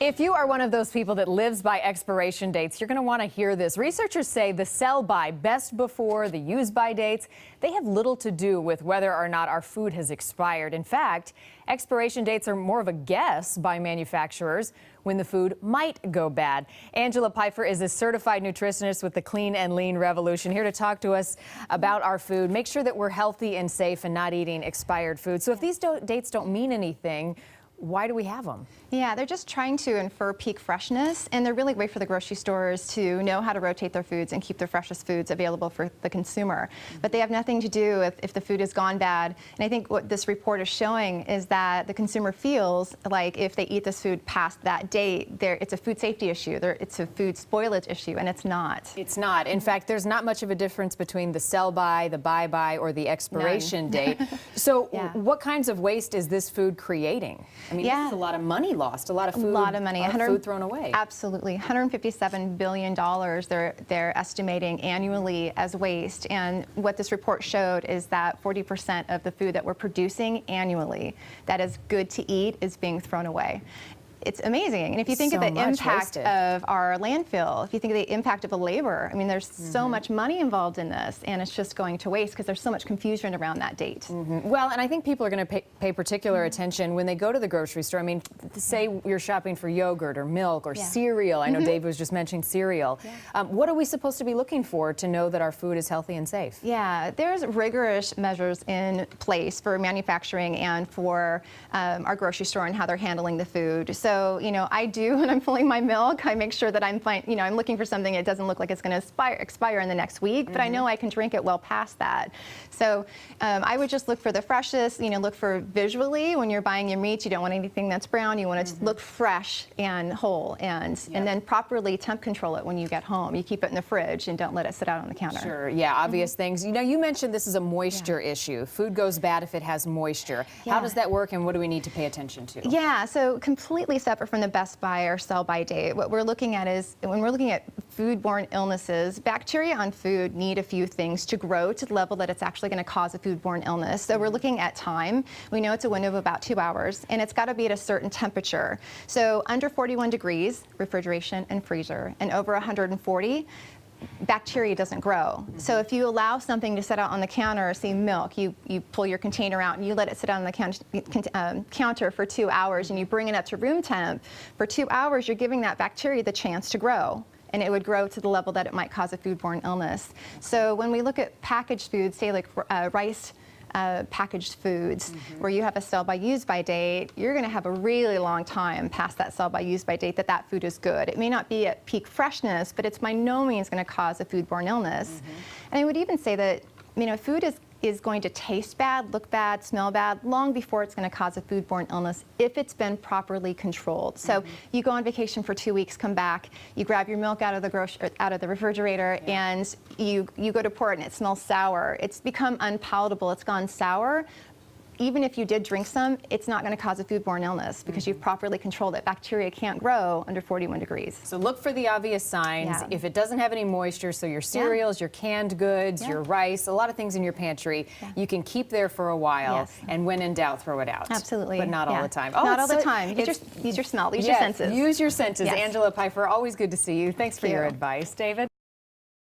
If you are one of those people that lives by expiration dates, you're going to want to hear this. Researchers say the sell-by, best before, the use-by dates, they have little to do with whether or not our food has expired. In fact, expiration dates are more of a guess by manufacturers when the food might go bad. Angela Pifer is a certified nutritionist with the Clean and Lean Revolution, here to talk to us about our food. Make sure that we're healthy and safe and not eating expired food. So if these dates don't mean anything, why do we have them? Yeah, they're just trying to infer peak freshness, and they're really great for the grocery stores to know how to rotate their foods and keep their freshest foods available for the consumer. But they have nothing to do if the food has gone bad. And I think what this report is showing is that the consumer feels like if they eat this food past that date, it's a food safety issue, it's a food spoilage issue, and it's not. It's not. In fact, there's not much of a difference between the sell-by, the buy-by, or the expiration date. So what kinds of waste is this food creating? I mean, this is a lot of money lost, a lot of food, food thrown away. Absolutely. $157 billion they're estimating annually as waste. And what this report showed is that 40% of the food that we're producing annually that is good to eat is being thrown away. It's amazing. And if you think of the impact of our landfill, if you think of the impact of the labor, I mean, there's so much money involved in this, and it's just going to waste because there's so much confusion around that date. Well, and I think people are going to pay particular attention when they go to the grocery store. I mean, say you're shopping for yogurt or milk or cereal. I know Dave was just mentioning cereal. What are we supposed to be looking for to know that our food is healthy and safe? Yeah, there's rigorous measures in place for manufacturing and for our grocery store and how they're handling the food. So, you know, I do, when I'm filling my milk, I make sure that I'm looking for something that doesn't look like it's going to expire in the next week, but I know I can drink it well past that. So I would just look for the freshest, look for visually when you're buying your meat, you don't want anything that's brown, you want it to look fresh and whole, and then properly temp control it when you get home. You keep it in the fridge and don't let it sit out on the counter. Sure, yeah, obvious things. You know, you mentioned this is a moisture issue. Food goes bad if it has moisture. How does that work, and what do we need to pay attention to? Yeah, so completely separate from the best by or sell by date. What we're looking at is, when we're looking at foodborne illnesses, bacteria on food need a few things to grow to the level that it's actually going to cause a foodborne illness. So we're looking at time. We know it's a window of about 2 hours, and it's got to be at a certain temperature. So under 41 degrees, refrigeration and freezer, and over 140, bacteria doesn't grow. So if you allow something to sit out on the counter, say milk, you pull your container out and you let it sit out on the counter for 2 hours, and you bring it up to room temp, for 2 hours you're giving that bacteria the chance to grow, and it would grow to the level that it might cause a foodborne illness. So when we look at packaged foods, say like rice packaged foods, where you have a sell-by use-by date, you're going to have a really long time past that sell-by use-by date that food is good. It may not be at peak freshness, but it's by no means going to cause a foodborne illness. And I would even say that, food is going to taste bad, look bad, smell bad, long before it's going to cause a foodborne illness if it's been properly controlled. So you go on vacation for 2 weeks, come back, you grab your milk out of the refrigerator, and you go to pour it and it smells sour. It's become unpalatable. It's gone sour. Even if you did drink some, it's not going to cause a foodborne illness because you've properly controlled it. Bacteria can't grow under 41 degrees. So look for the obvious signs. If it doesn't have any moisture, so your cereals, your canned goods, your rice, a lot of things in your pantry, you can keep there for a while, and when in doubt, throw it out. Absolutely. But not all the time. Not all the time. Use your smell, use your senses. Use your senses. Angela Pifer, always good to see you. Thanks for your advice. David?